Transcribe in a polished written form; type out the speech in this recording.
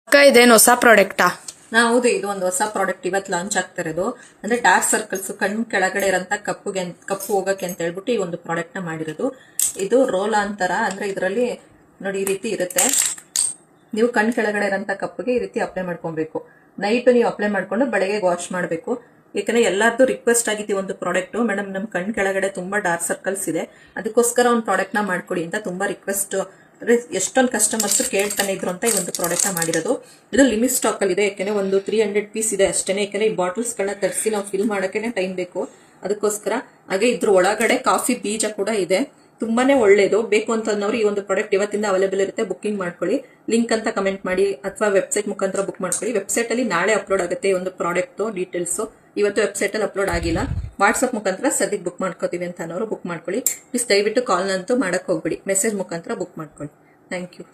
ಅಕ್ಕ ಇದೇನು ಹೊಸ ಪ್ರಾಡಕ್ಟಾ? ಹೌದು, ಇದು ಒಂದು ಹೊಸ ಪ್ರಾಡಕ್ಟ್ ಇವತ್ತು ಲಾಂಚ್ ಆಗ್ತಾ ಇರೋದು. ಅಂದ್ರೆ ಡಾರ್ಕ್ ಸರ್ಕಲ್ಸ್ ಕಣ್ಣು ಕೆಳಗಡೆ ಇರೋಂಥ ಕಪ್ಪು ಹೋಗಕ್ಕೆ ಅಂತ ಹೇಳ್ಬಿಟ್ಟು ಈ ಒಂದು ಪ್ರಾಡಕ್ಟ್ ನ ಮಾಡಿರೋದು. ಇದು ರೋಲ್ ಅಂತರ, ಅಂದ್ರೆ ಇದರಲ್ಲಿ ನೋಡಿ ಈ ರೀತಿ ಇರುತ್ತೆ. ನೀವು ಕಣ್ಣು ಕೆಳಗಡೆ ಇರೋಂಥ ಕಪ್ಪಿಗೆ ಈ ರೀತಿ ಅಪ್ಲೈ ಮಾಡ್ಕೊಬೇಕು. ನೈಟ್ ನೀವು ಅಪ್ಲೈ ಮಾಡ್ಕೊಂಡು ಬೆಳಗ್ಗೆ ವಾಶ್ ಮಾಡಬೇಕು. ಯಾಕಂದ್ರೆ ಎಲ್ಲಾರ್ದು ರಿಕ್ವೆಸ್ಟ್ ಆಗಿತ್ತು ಒಂದು ಪ್ರಾಡಕ್ಟ್, ಮೇಡಮ್ ನಮ್ ಕಣ್ಣು ಕೆಳಗಡೆ ತುಂಬಾ ಡಾರ್ಕ್ ಸರ್ಕಲ್ಸ್ ಇದೆ, ಅದಕ್ಕೋಸ್ಕರ ಒಂದು ಪ್ರಾಡಕ್ಟ್ ನ ಮಾಡ್ಕೊಡಿ ಅಂತ ತುಂಬಾ ರಿಕ್ವೆಸ್ಟ್, ಎಷ್ಟೊಂದು ಕಸ್ಟಮರ್ಸ್ ಕೇಳ್ತಾನೆ ಇದ್ರು ಅಂತ ಈ ಒಂದು ಪ್ರಾಡಕ್ಟ್ ನ ಮಾಡಿರೋದು. ಇದು ಲಿಮಿಟ್ ಸ್ಟಾಕ್ ಅಲ್ಲಿ ಇದೆ, ಯಾಕಂದ್ರೆ ಒಂದು 300 ಪೀಸ್ ಇದೆ ಅಷ್ಟೇನೆ. ಯಾಕಂದ್ರೆ ಈ ಬಾಟಲ್ಸ್ ಗಳನ್ನ ತರಿಸಿ ನಾವು ಫಿಲ್ ಮಾಡಕ್ಕೆ ಟೈಮ್ ಬೇಕು, ಅದಕ್ಕೋಸ್ಕರ. ಹಾಗೆ ಇದ್ರ ಒಳಗಡೆ ಕಾಫಿ ಬೀಜ ಕೂಡ ಇದೆ, ತುಂಬಾನೇ ಒಳ್ಳೇದು. ಬೇಕು ಅಂತಂದವ್ರು ಈ ಒಂದು ಪ್ರಾಡಕ್ಟ್ ಇವತ್ತಿಂದ ಅವೈಲೇಬಲ್ ಇರುತ್ತೆ, ಬುಕ್ಕಿಂಗ್ ಮಾಡ್ಕೊಳ್ಳಿ. ಲಿಂಕ್ ಅಂತ ಕಮೆಂಟ್ ಮಾಡಿ ಅಥವಾ ವೆಬ್ಸೈಟ್ ಮುಖಾಂತರ ಬುಕ್ ಮಾಡ್ಕೊಳ್ಳಿ. ವೆಬ್ಸೈಟ್ ಅಲ್ಲಿ ನಾಳೆ ಅಪ್ಲೋಡ್ ಆಗುತ್ತೆ ಈ ಒಂದು ಪ್ರಾಡಕ್ಟ್ ಡೀಟೇಲ್ಸ್. ಇವತ್ತು ವೆಬ್ಸೈಟ್ ಅಲ್ಲಿ ಅಪ್ಲೋಡ್ ಆಗಿಲ್ಲ, ವಾಟ್ಸ್ಆಪ್ ಮುಖಾಂತರ ಸದ್ಯಕ್ಕೆ ಬುಕ್ ಮಾಡ್ಕೋತೀವಿ ಅಂತ ಅನ್ನೋರು ಬುಕ್ ಮಾಡ್ಕೊಳ್ಳಿ. ಪ್ಲೀಸ್ ದಯವಿಟ್ಟು ಕಾಲ್ ಅಂತೂ ಮಾಡಕ್ ಹೋಗ್ಬಿಡಿ, ಮೆಸೇಜ್ ಮುಖಾಂತರ ಬುಕ್ ಮಾಡ್ಕೊಳ್ಳಿ. Thank you.